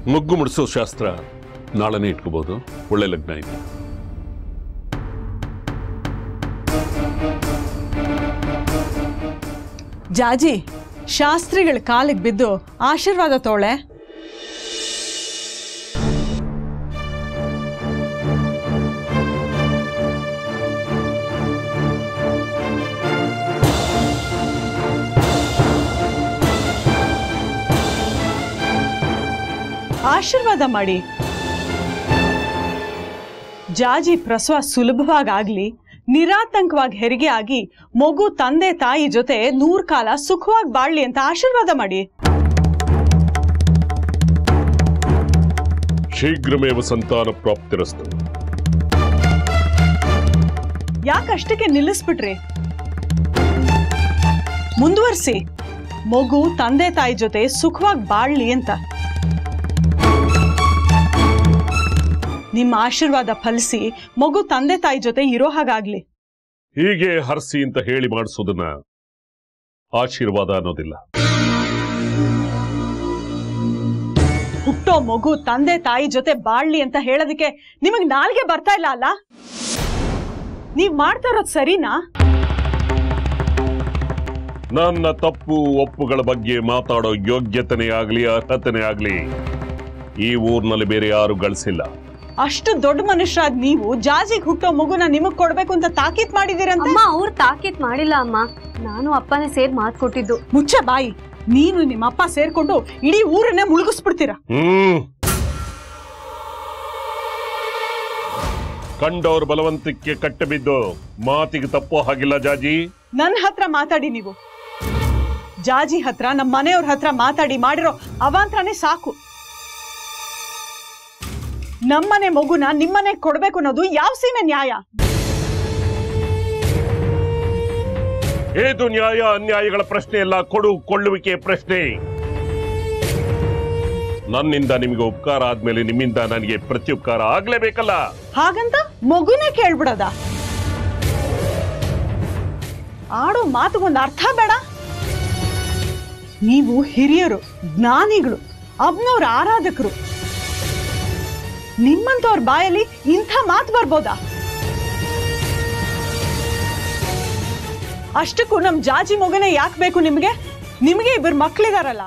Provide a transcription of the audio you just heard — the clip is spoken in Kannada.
ಮೊಗ್ಗು ಮುಡಿಸೋ ಶಾಸ್ತ್ರ ನಾಳೆನೇ ಇಟ್ಕೋಬಹುದು. ಒಳ್ಳೆ ಲಗ್ನ ಇದೆ. ಜಾಜಿ, ಶಾಸ್ತ್ರಿಗಳ ಕಾಲಿಗೆ ಬಿದ್ದು ಆಶೀರ್ವಾದ ತೋಳೆ. ಆಶೀರ್ವಾದ ಮಾಡಿ. ಜಾಜಿ ಪ್ರಸವ ಸುಲಭವಾಗಲಿ, ನಿರಾತಂಕವಾಗಿ ಹೆರಿಗೆ ಆಗಿ ಮಗು ತಂದೆ ತಾಯಿ ಜೊತೆ 100 ಕಾಲ ಸುಖವಾಗಿ ಬಾಳ್ಲಿ ಅಂತ ಆಶೀರ್ವಾದ ಮಾಡಿ. ಶೀಘ್ರಮೇವ ಸಂತಾನ ಪ್ರಾಪ್ತಿರಸ್ತು. ಯಾಕಷ್ಟಕ್ಕೆ ನಿಲ್ಲಿಸ್ಬಿಟ್ರಿ? ಮುಂದುವರಿಸಿ. ಮಗು ತಂದೆ ತಾಯಿ ಜೊತೆ ಸುಖವಾಗಿ ಬಾಳ್ಲಿ ಅಂತ. ನಿಮ್ಮ ಆಶೀರ್ವಾದ ಫಲಿಸಿ ಮಗು ತಂದೆ ತಾಯಿ ಜೊತೆ ಇರೋ ಹಾಗಾಗ್ಲಿ. ಹೀಗೆ ಹರ್ಸಿ ಅಂತ ಹೇಳಿ ಮಾಡಿಸೋದನ್ನ ಆಶೀರ್ವಾದ ಅನ್ನೋದಿಲ್ಲ. ಹುಟ್ಟೋ ಮಗು ತಂದೆ ತಾಯಿ ಜೊತೆ ಬಾಳ್ಲಿ ಅಂತ ಹೇಳೋದಕ್ಕೆ ನಿಮಗ್ ನಾಲ್ಗೆ ಬರ್ತಾ ಇಲ್ಲ ಅಲ್ಲ? ನೀವ್ ಮಾಡ್ತಾ ಇರೋದು ಸರಿನಾ? ನನ್ನ ತಪ್ಪು ಒಪ್ಪುಗಳ ಬಗ್ಗೆ ಮಾತಾಡೋ ಯೋಗ್ಯತೆನೇ ಆಗ್ಲಿ ಅರ್ಹತೆನೇ ಆಗ್ಲಿ ಈ ಊರ್ನಲ್ಲಿ ಬೇರೆ ಯಾರು ಗಳಿಸಿಲ್ಲ. ಅಷ್ಟು ದೊಡ್ಡ ಮನುಷ್ಯರಾದ ನೀವು ಜಾಜಿಗೆ ಹುಟ್ಟೋ ಮಗುನ ನಿಮಗ್ ಕೊಡ್ಬೇಕು ಅಂತ ತಾಕೀತ್ ಮಾಡಿದೀರಂತ. ಅಮ್ಮ, ಅವ್ರು ತಾಕೀತ್ ಮಾಡಿಲ್ಲ ಅಮ್ಮ. ನಾನು ಅಪ್ಪನೇ ಸೇರ್ ಮಾತು ಕೊಟ್ಟಿದ್ದು. ಮುಚ್ಚ ಬಾಯಿ. ನೀನು ನಿಮ್ಮ ಅಪ್ಪ ಸೇರ್ಕೊಂಡು ಇಡೀ ಊರನ್ನೇ ಮುಳುಗಿಸ್ಬಿಡ್ತೀರಾ. ಕಂಡವ್ರ ಬಲವಂತಕ್ಕೆ ಕಟ್ಟ ಬಿದ್ದು ಮಾತಿಗೆ ತಪ್ಪೋ ಹಾಗಿಲ್ಲ ಜಾಜಿ. ನನ್ನ ಹತ್ರ ಮಾತಾಡಿ ನೀವು. ಜಾಜಿ ಹತ್ರ ನಮ್ಮ ಮನೆಯವ್ರ ಹತ್ರ ಮಾತಾಡಿ ಮಾಡಿರೋ ಅವಾಂತರನೇ ಸಾಕು. ನಮ್ಮನೆ ಮಗುನ ನಿಮ್ಮನೆ ಕೊಡ್ಬೇಕು ಅನ್ನೋದು ಯಾವ ಸೀಮೆ ನ್ಯಾಯ? ಏದು ನ್ಯಾಯ ಅನ್ಯಾಯಗಳ ಪ್ರಶ್ನೆ ಎಲ್ಲ, ಕೊಡು ಕೊಳ್ಳುವಿಕೆ ಪ್ರಶ್ನೆ. ನನ್ನಿಂದ ನಿಮಗೆ ಉಪಕಾರ ಆದ್ಮೇಲೆ ನಿಮ್ಮಿಂದ ನನಗೆ ಪ್ರತ್ಯುಪಕಾರ ಆಗ್ಲೇಬೇಕಲ್ಲ. ಹಾಗಂತ ಮಗುನೇ ಕೇಳ್ಬಿಡದ? ಆಡೋ ಮಾತುಗೊಂದು ಅರ್ಥ ಬೇಡ? ನೀವು ಹಿರಿಯರು, ಜ್ಞಾನಿಗಳು, ಅಬ್ನವ್ರ ಆರಾಧಕರು. ನಿಮ್ಮಂತವ್ರ ಬಾಯಲ್ಲಿ ಇಂಥ ಮಾತು ಬರ್ಬೋದಾ? ಅಷ್ಟಕ್ಕೂ ನಮ್ ಜಾಜಿ ಮಗನೇ ಯಾಕೆ ಬೇಕು ನಿಮ್ಗೆ? ನಿಮ್ಗೆ 2 ಮಕ್ಳಿದಾರಲ್ಲ.